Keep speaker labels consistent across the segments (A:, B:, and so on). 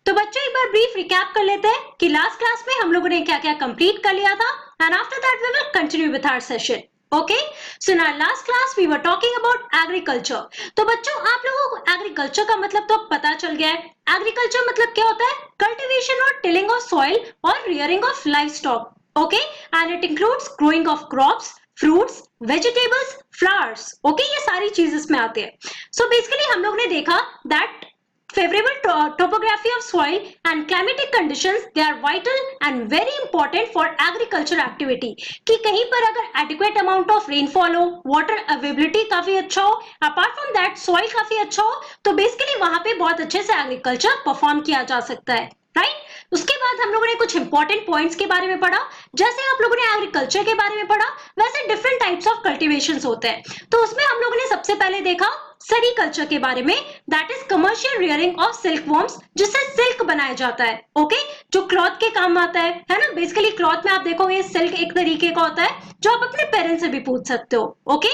A: तो बच्चों एक बार ब्रीफ रिकैप कर लेते हैं कि लास्ट क्लास में हम लोगों ने क्या क्या कंप्लीट कर लिया था and after that we will continue with our session. Okay, so in our last class we were talking about agriculture. तो बच्चों आप लोगों को एग्रीकल्चर का मतलब तो पता चल गया है. एग्रीकल्चर मतलब क्या होता है? कल्टीवेशन और टिलिंग ऑफ सॉइल और rearing of live stock. Okay, and it includes growing of crops, fruits, vegetables, flowers. Okay, ये सारी चीज इसमें आती है. सो बेसिकली हम लोग ने देखा that favorable topography of soil and climatic conditions, they are vital and very important for agriculture activity. कि कहीं पर अगर adequate amount of rainfall हो, water availability काफी अच्छा हो, apart from that soil काफी अच्छा हो, तो basically वहां पे बहुत अच्छे से agriculture perform किया जा सकता है, right? उसके बाद हम लोगों ने कुछ इंपॉर्टेंट पॉइंट्स के बारे में पढ़ा. जैसे आप लोगों ने एग्रीकल्चर के बारे में पढ़ा, वैसे डिफरेंट टाइप्स ऑफ कल्टीवेशंस होते हैं. तो उसमें हम लोगों ने सबसे पहले देखा सेरीकल्चर के बारे में, that is commercial rearing of silk worms, जिससे सिल्क बनाया जाता है. ओके, जो क्लॉथ के काम आता है ना. बेसिकली क्लॉथ में आप देखोगे सिल्क एक तरीके का होता है जो आप अपने पेरेंट्स से भी पूछ सकते हो. Okay,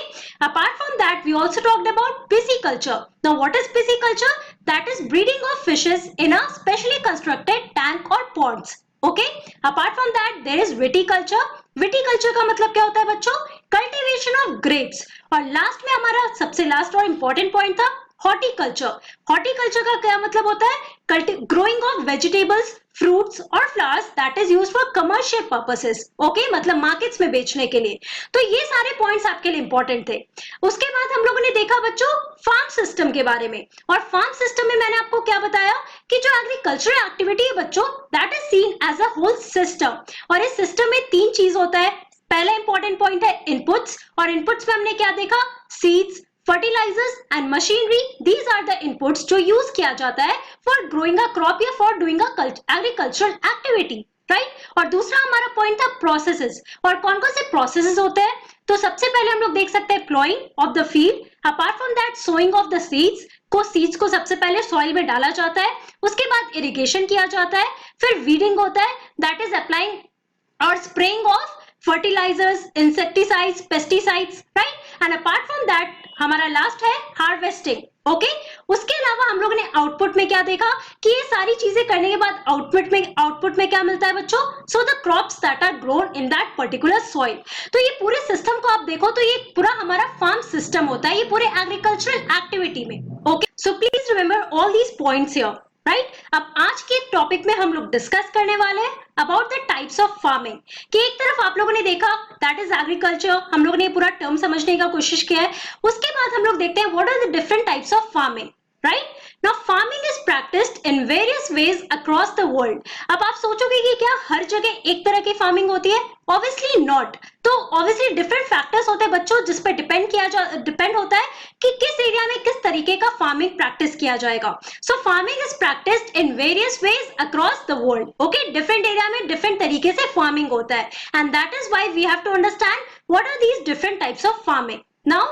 A: apart from that we also talked about pisciculture. Now what is pisciculture? That is breeding of fishes in a specially constructed tank और ponds. Okay, apart from that there is viticulture. Viticulture का मतलब क्या होता है बच्चों? Cultivation of grapes. और last में हमारा सबसे लास्ट और इंपॉर्टेंट पॉइंट था हॉर्टिकल्चर. हॉर्टिकल्चर का क्या मतलब होता है? ग्रोइंग ऑफ वेजिटेबल्स, फ्रूट्स और flowers that is used for commercial purposes. Okay, मतलब मार्केट्स में बेचने के लिए. तो ये सारे पॉइंट्स आपके लिए इंपॉर्टेंट थे. उसके बाद हम लोगों ने देखा बच्चों फार्म सिस्टम के बारे में. और फार्म सिस्टम में मैंने आपको क्या बताया कि जो एग्रीकल्चरल एक्टिविटी है बच्चों, that is seen as a whole system. और इस सिस्टम में तीन चीज होता है. पहला इंपॉर्टेंट पॉइंट है इनपुट्स. और इनपुट्स में हमने क्या देखा? Seeds, fertilisers and machinery. These are the inputs जो यूज किया जाता है फॉर ग्रोइंग अ क्रॉप या for doing a agricultural activity, right? और दूसरा हमारा पॉइंट था प्रोसेसेस. और कौन कौन से प्रोसेसेस होते हैं? तो सबसे पहले हम लोग देख सकते हैं ploughing of the field. Apart from that sowing of the seeds को सबसे पहले सॉइल में डाला जाता है. उसके बाद इरिगेशन किया जाता है. फिर वीडिंग होता है, दैट इज अप्लाइंग और spraying of fertilisers, insecticides, pesticides, right? And apart from that हमारा लास्ट है हार्वेस्टिंग. ओके, उसके अलावा हम लोगों ने आउटपुट में क्या देखा कि ये सारी चीजें करने के बाद आउटपुट में क्या मिलता है बच्चों? So the crops that are grown in that particular soil. तो ये पूरे सिस्टम को आप देखो तो ये पूरा हमारा फार्म सिस्टम होता है, ये पूरे एग्रीकल्चरल एक्टिविटी में. Okay, so please remember all these points here, right? अब आज के टॉपिक में हम लोग डिस्कस करने वाले हैं about the types of farming. कि एक तरफ आप लोगों ने देखा दैट इज एग्रीकल्चर, हम लोगों ने पूरा टर्म समझने का कोशिश किया है. उसके बाद हम लोग देखते हैं what are the different types of farming, right? Now farming is practised in various ways across the world. अब आप सोचोगे कि क्या हर जगह एक तरह की फार्मिंग होती है? Obviously not. तो ऑब्वियसली डिफरेंट फैक्टर्स होते हैं बच्चों, जिस पर डिपेंड होता है कि किस एरिया में किस तरीके का फार्मिंग प्रैक्टिस किया जाएगा. So farming is practised in various ways across the world. Okay, different area में डिफरेंट तरीके से फार्मिंग होता है and that is why we have to understand what are these different types of farming. Now,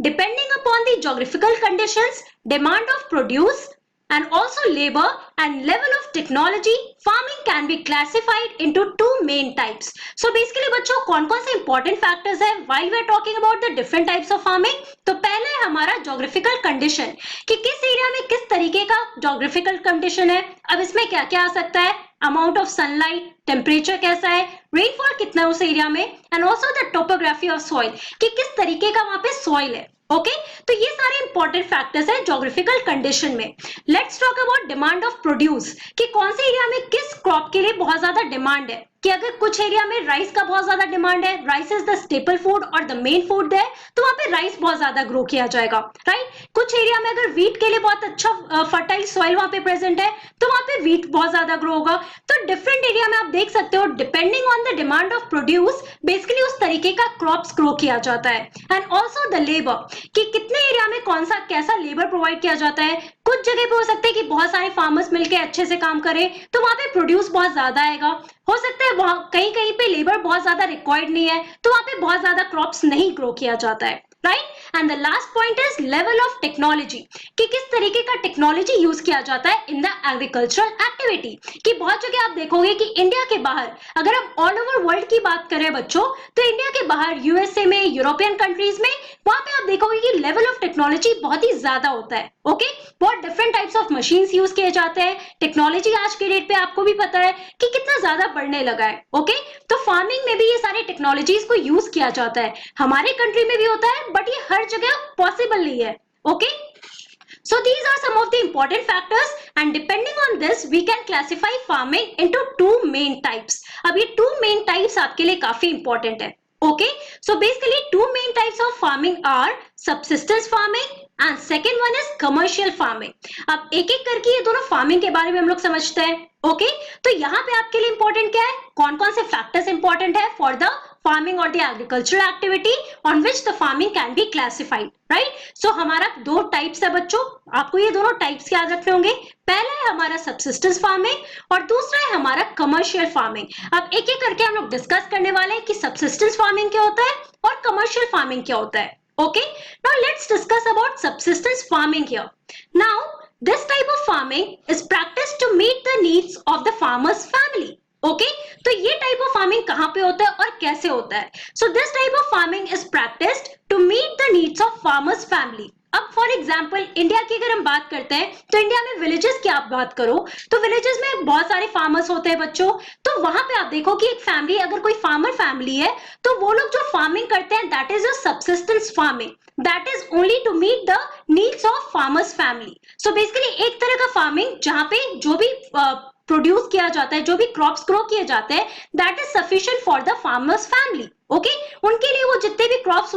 A: depending upon the geographical conditions, demand of produce, and also labor and level of technology, farming can be classified into two main types. So basically बच्चों कौन कौन से important factors है while we are talking about the different types of farming? तो पहले है हमारा geographical condition, कि किस एरिया में किस तरीके का geographical condition है. अब इसमें क्या क्या आ सकता है? अमाउंट ऑफ सनलाइट, टेम्परेचर कैसा है, रेनफॉल कितना है उस एरिया में, and also the topography of soil, कि किस तरीके का वहां पे सॉइल है. ओके, तो ये सारे इंपॉर्टेंट फैक्टर्स हैं ज्योग्राफिकल कंडीशन में. Let's talk about demand of produce, कि कौन से एरिया में किस क्रॉप के लिए बहुत ज्यादा डिमांड है. कि अगर कुछ एरिया में राइस का बहुत ज्यादा डिमांड है, rice is the staple food और द मेन फूड है, तो वहां पे राइस बहुत ज्यादा ग्रो किया जाएगा, राइट? कुछ एरिया में अगर व्हीट के लिए बहुत अच्छा फर्टाइल सॉइल वहां पे प्रेजेंट है, तो वहां पे व्हीट बहुत ज्यादा ग्रो होगा. तो डिफरेंट एरिया में आप देख सकते हो depending on the demand of produce, basically उस तरीके का क्रॉप्स ग्रो किया जाता है. एंड ऑल्सो द लेबर, कि कितने एरिया में कौन सा कैसा लेबर प्रोवाइड किया जाता है. कुछ जगह पे हो सकता है कि बहुत सारे फार्मर्स मिलकर अच्छे से काम करें, तो वहां पे प्रोड्यूस बहुत ज्यादा आएगा. हो सकता है कहीं कहीं पे लेबर बहुत ज्यादा रिक्वायर्ड नहीं है, तो वहां पे बहुत ज्यादा क्रॉप्स नहीं ग्रो किया जाता है, right? And the last point is level of technology, कि किस तरीके का टेक्नोलॉजी यूज किया जाता है इन द एग्रीकल्चरल एक्टिविटी. कि बहुत जगह आप देखोगे कि इंडिया के बाहर, अगर हम ऑल ओवर वर्ल्ड की बात करें बच्चों, तो इंडिया के बाहर यूएसए में, यूरोपियन कंट्रीज में, वहां पे आप देखोगे कि लेवल ऑफ टेक्नोलॉजी बहुत ही ज्यादा होता है. ओके, बहुत different types of machines use किए जाते हैं। टेक्नोलॉजी आज के डेट पे आपको भी पता है कि कितना ज्यादा बढ़ने लगा है। ओके, तो फार्मिंग में भी ये सारे टेक्नोलॉजीज को यूज किया जाता है। हमारे कंट्री में भी होता है, बट ये हर जगह पॉसिबल नहीं है। Okay, so these are some of the important factors and depending on this we can classify farming into two main types। अब ये two main types आपके लिए काफी important है। Okay, so basically two main types of farming are subsistence farming and second one is commercial farming। अब एक एक करके ये दोनों फार्मिंग के बारे में हम लोग समझते हैं। ओके, तो यहाँ पे आपके लिए इंपॉर्टेंट क्या है, कौन कौन से फैक्टर्स इंपॉर्टेंट है for the farming or the agricultural activity on which the farming can be classified, right? So हमारा दो टाइप्स है बच्चों, आपको ये दोनों टाइप्स याद रखने होंगे। पहला है हमारा सबसिस्टेंस फार्मिंग और दूसरा है हमारा कमर्शियल फार्मिंग। अब एक एक करके हम लोग डिस्कस करने वाले हैं कि सबसिस्टेंस फार्मिंग क्या होता है और कमर्शियल फार्मिंग क्या होता है। Okay, now let's discuss about subsistence farming here. Now this type of farming is practiced to meet the needs of the farmer's family. Okay, तो ये टाइप ऑफ फार्मिंग कहाँ पे होता है और कैसे होता है? So this type of farming is practised to meet the needs of farmers family. अब फॉर एग्जांपल इंडिया की अगर हम बात करते हैं तो इंडिया में विलेजेस की आप बात करो तो विलेजेस में बहुत सारे फार्मर्स होते हैं बच्चों। तो वहां पे आप देखो कि एक फैमिली, अगर कोई फार्मर फैमिली है तो वो लोग जो फार्मिंग करते हैं that is a subsistence farming, that is only to meet the needs of farmers family. So basically एक तरह का फार्मिंग जहां पे जो भी प्रोड्यूस किया जाता है, जो भी क्रॉप्स ग्रो किए जाते हैं that is sufficient for the farmers family. Okay, उनके लिए वो जितने भी क्रॉप्स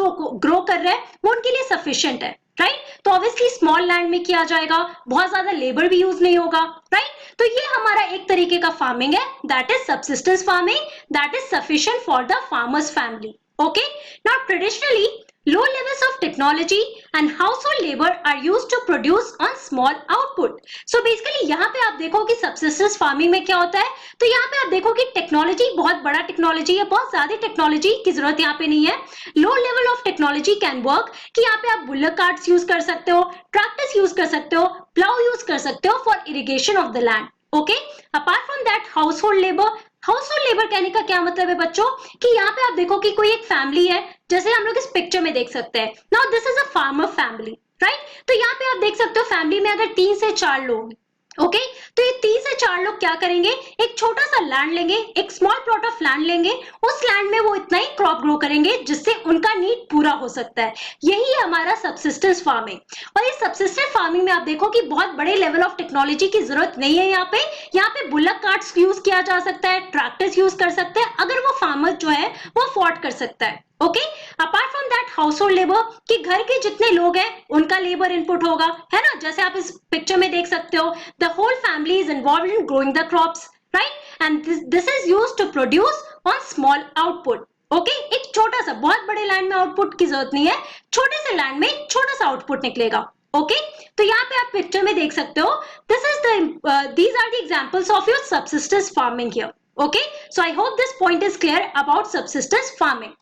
A: ग्रो कर रहे हैं वो उनके लिए सफिशिएंट है, राइट? तो ऑब्वियसली स्मॉल लैंड में किया जाएगा, बहुत ज्यादा लेबर भी यूज नहीं होगा, राइट? तो ये हमारा एक तरीके का फार्मिंग है, that is subsistence farming, that is sufficient for the farmers family. Okay, now traditionally low levels of technology and household labor are used to produce on small output। so basically यहाँ पे आप देखो कि subsistence farming में क्या होता है, तो यहाँ पे आप देखो कि टेक्नोलॉजी बहुत बड़ा टेक्नोलॉजी है, बहुत ज्यादा टेक्नोलॉजी की जरूरत यहाँ पे नहीं है। Low level of technology can work कि यहाँ पे आप बुलक कार्ट्स यूज कर सकते हो, ट्रैक्टर्स यूज कर सकते हो, प्लाउ यूज कर सकते हो for irrigation of the land. Okay, apart from that household labour, household labour कहने का क्या मतलब है बच्चों कि यहाँ पे आप देखो कि कोई एक फैमिली है, जैसे हम लोग इस पिक्चर में देख सकते हैं। Now this is a farmer family, right? तो यहाँ पे आप देख सकते हो फैमिली में अगर 3 से 4 लोग, ओके, तो ये 3 से 4 लोग क्या करेंगे, एक छोटा सा लैंड लेंगे, एक स्मॉल प्लॉट ऑफ लैंड लेंगे, उस लैंड में वो इतना ही क्रॉप ग्रो करेंगे जिससे उनका नीड पूरा हो सकता है। यही है हमारा सबसिस्टेंस फार्मिंग। और इस सबसिस्टेंस फार्मिंग में आप देखो कि बहुत बड़े लेवल ऑफ टेक्नोलॉजी की जरूरत नहीं है। यहाँ पे बुलक कार्ट्स यूज किया जा सकता है, ट्रैक्टर्स यूज कर सकते हैं अगर वो फार्मर जो है वो अफोर्ड कर सकता है। Okay, apart from that household labour कि घर के जितने लोग हैं उनका लेबर इनपुट होगा, है ना? जैसे आप इस पिक्चर में देख सकते हो, the whole family is involved in growing the crops, right? And this is used to produce on small output. Okay, एक छोटा सा, बहुत बड़े लैंड में आउटपुट की जरूरत नहीं है, छोटे से लैंड में छोटा सा आउटपुट निकलेगा। ओके, तो यहाँ पे आप पिक्चर में देख सकते हो, these are the examples of your subsistence farming here। Okay, so I hope this point is clear about subsistence farming।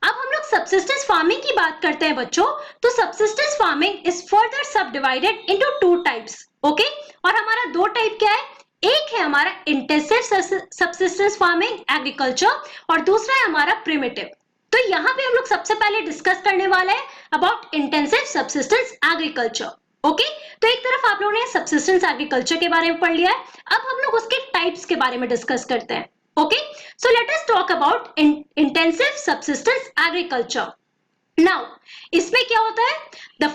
A: अब हम लोग सबसिस्टेंस फार्मिंग की बात करते हैं बच्चों, तो सबसिस्टेंस फार्मिंग इज फर्दर सब डिवाइडेड इनटू 2 टाइप्स। ओके, और हमारा 2 टाइप क्या है, एक है हमारा इंटेंसिव सबसिस्टेंस फार्मिंग एग्रीकल्चर और दूसरा है हमारा प्रिमिटिव। तो यहाँ पे हम लोग सबसे पहले डिस्कस करने वाले हैं about intensive subsistence agriculture. Okay, तो एक तरफ आप लोगों ने सबसिस्टेंस एग्रीकल्चर के बारे में पढ़ लिया है, अब हम लोग उसके टाइप्स के बारे में डिस्कस करते हैं। Okay, so let us talk about intensive subsistence agriculture। Now, इसमें क्या होता है, the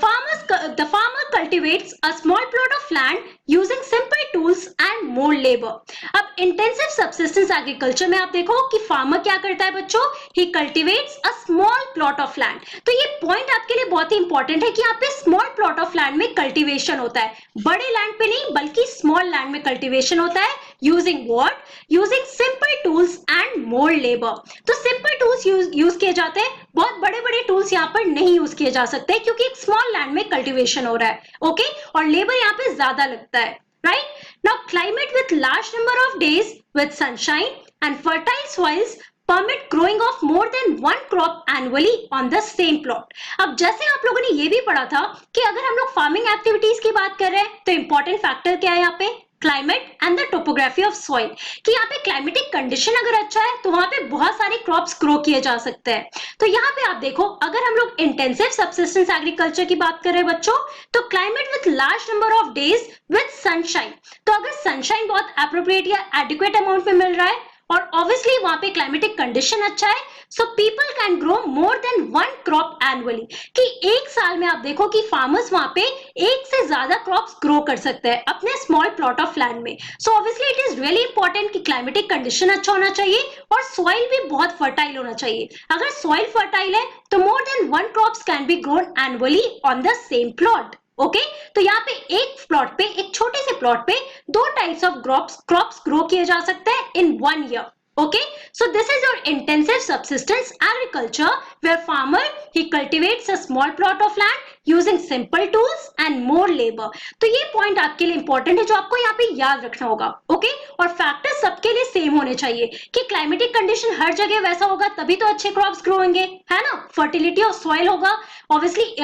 A: farmer cultivates a small plot of land using simple tools and more labor। अब intensive subsistence agriculture में आप देखो कि farmer क्या करता है बच्चों, he cultivates a small plot of land। तो ये point आपके लिए बहुत ही important है कि यहाँ पे small plot of land में cultivation होता है, बड़े land पे नहीं बल्कि small land में cultivation होता है। using what? using simple tools and more labor। तो simple tools यूज किए जाते हैं, बहुत बड़े बड़े टूल्स यहाँ पर नहीं यूज किए जा सकते क्योंकि एक स्मॉल लैंड में कल्टीवेशन हो रहा है। ओके, और लेबर यहाँ पे ज्यादा लगता है, right? Now climate with large number of days with sunshine and fertile soils permit growing of more than one crop annually on the same plot। अब जैसे आप लोगों ने ये भी पढ़ा था कि अगर हम लोग फार्मिंग एक्टिविटीज की बात कर रहे हैं तो इंपॉर्टेंट फैक्टर क्या है यहाँ पे, climate and the topography of soil, कि यहाँ पे क्लाइमेटिक कंडीशन अगर अच्छा है तो वहां पे बहुत सारे क्रॉप्स ग्रो किए जा सकते हैं। तो यहाँ पे आप देखो, अगर हम लोग इंटेंसिव सबसिस्टेंस एग्रीकल्चर की बात कर रहे हैं बच्चों, तो climate with large number of days with sunshine, तो अगर सनशाइन बहुत एप्रोप्रिएट या एडिक्वेट अमाउंट में मिल रहा है और ऑब्वियसली वहां पे क्लाइमेटिक कंडीशन अच्छा है, so people can grow more than one crop annually, कि एक साल में आप देखो कि फार्मर्स वहां पे एक से ज्यादा क्रॉप्स ग्रो कर सकते हैं अपने स्मॉल प्लॉट ऑफ लैंड में। So obviously it is really important कि क्लाइमेटिक कंडीशन अच्छा होना चाहिए और सॉइल भी बहुत फर्टाइल होना चाहिए। अगर सॉइल फर्टाइल है तो more than one crops can be grown annually on the same plot. Okay, तो यहाँ पे एक प्लॉट पे, एक छोटे से प्लॉट पे दो टाइप्स ऑफ क्रॉप्स ग्रो किए जा सकते हैं in one year. Okay, so this is your intensive subsistence agriculture where farmer he cultivates a small plot of land using simple tools and more labor. तो ये point आपके लिए important है जो आपको यहाँ पे याद रखना होगा। ओके, और फैक्टर्स सबके लिए सेम होने चाहिए कि क्लाइमेटिक कंडीशन हर जगह वैसा होगा तभी तो अच्छे क्रॉप्स ग्रो होंगे, है ना। फर्टिलिटी ऑफ सॉइल होगा, ऑब्वियसली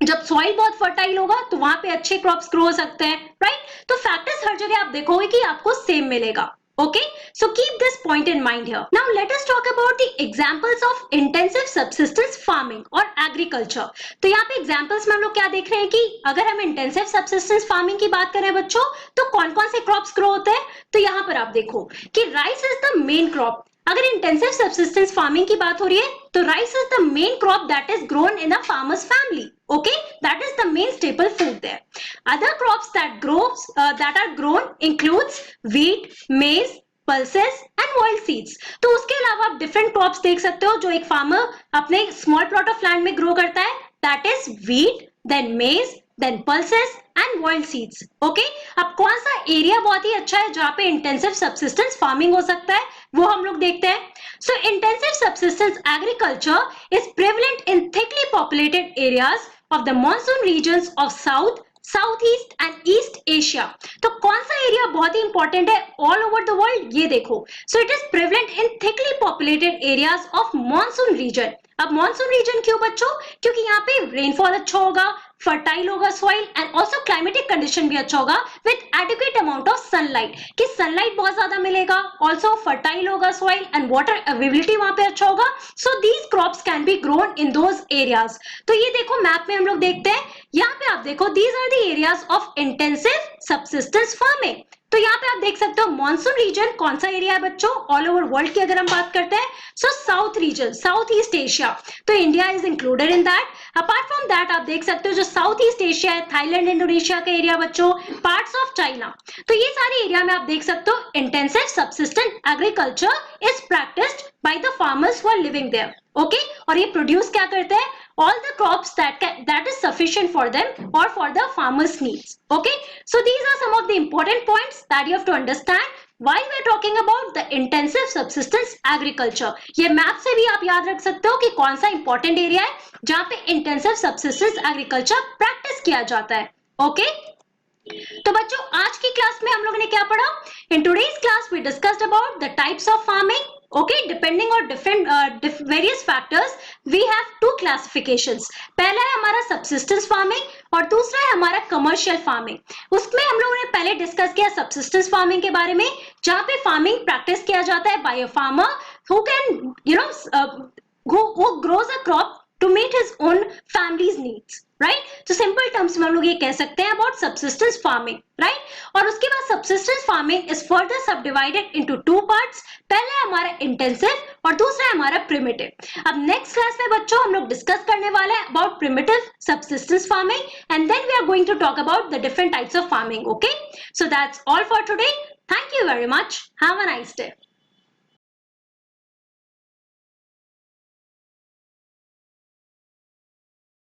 A: जब सॉइल बहुत फर्टाइल होगा तो वहां पे अच्छे क्रॉप्स ग्रो हो सकते हैं, राइट। तो फैक्टर्स हर जगह आप देखोगे कि आपको सेम मिलेगा। Okay, so keep this point in mind here. Now let us talk about the examples of intensive subsistence farming और agriculture. तो यहाँ पे examples में हम लोग क्या देख रहे हैं कि अगर हम intensive subsistence farming की बात करें बच्चों, तो कौन कौन से crops grow होते हैं। तो यहाँ पर आप देखो कि rice is the main crop. अगर इंटेंसिव सब्सिस्टेंस फार्मिंग की बात हो रही है तो rice is the main crop that is grown in a farmers family. Okay, that is the main staple food there. Other crops that are grown includes wheat, maize, pulses and oil seeds. तो उसके अलावा आप different crops देख सकते हो जो एक farmer अपने स्मॉल प्लॉट ऑफ लैंड में ग्रो करता है, that is wheat, then maize, then pulses and oil seeds. Okay, अब कौन सा एरिया बहुत ही अच्छा है जहाँ पे इंटेंसिव सब्सिस्टेंस फार्मिंग हो सकता है वो हम लोग देखते हैं। So intensive subsistence agriculture is prevalent in thickly populated areas of the monsoon regions of South, South East and East Asia. तो कौन सा एरिया बहुत ही इंपॉर्टेंट है ऑल ओवर द वर्ल्ड, ये देखो। So it is prevalent in thickly populated areas of monsoon region. अब monsoon region क्यों बच्चों, क्योंकि यहाँ पे रेनफॉल अच्छा होगा, फर्टाइल होगा soil and also climatic condition भी अच्छा होगा with adequate amount of sunlight, कि सनलाइट बहुत ज्यादा मिलेगा, ऑल्सो फर्टाइल होगा सॉइल एंड वाटर अवेलेबिलिटी वहां पे अच्छा होगा। So these crops can be grown in those areas. तो ये देखो मैप में हम लोग देखते हैं, यहाँ पे आप देखो these are the areas of intensive subsistence farming. तो यहाँ पे आप देख सकते हो मॉनसून रीजन कौन सा एरिया है बच्चों ऑल ओवर वर्ल्ड की अगर हम बात करते हैं, so south region, South East Asia, तो India is included in that. Apart from that आप देख सकते हो जो साउथ ईस्ट एशिया है, थाईलैंड, इंडोनेशिया का एरिया बच्चों, पार्ट्स ऑफ चाइना। तो ये सारे एरिया में आप देख सकते हो intensive subsistent agriculture is practised by the farmers who are living there. Okay, और ये प्रोड्यूस क्या करते हैं, all the crops that is sufficient for them or for the farmers needs. Okay, so these are some of the important points that you have to understand why we are talking about the intensive subsistence agriculture. ये map से भी आप याद रख सकते हो कि कौन सा इंपॉर्टेंट एरिया है जहाँ पे इंटेंसिव सब्सिस्टेंस एग्रीकल्चर प्रैक्टिस किया जाता है। ओके, तो बच्चों आज की क्लास में हम लोगों ने क्या पढ़ा, in today's class we discussed about the types of farming. Okay, depending on different various factors, we have two classifications. पहला है हमारा subsistence farming और दूसरा है हमारा commercial farming. उसमें हम लोगों ने पहले डिस्कस किया subsistence farming के बारे में, जहाँ पे farming practice किया जाता है by a farmer who can, you know, who grows a crop to meet his own family's needs, right? तो simple terms में हम लोग ये कह सकते हैं about subsistence farming, right? और उसके बाद subsistence farming is further subdivided into two parts. पहला है हमारा intensive और दूसरा है हमारा primitive. अब next class में बच्चों हम लोग डिस्कस करने वाले हैं about primitive subsistence farming and then we are going to talk about the different types of farming. Okay? So that's all for today. Thank you very much. Have a nice day.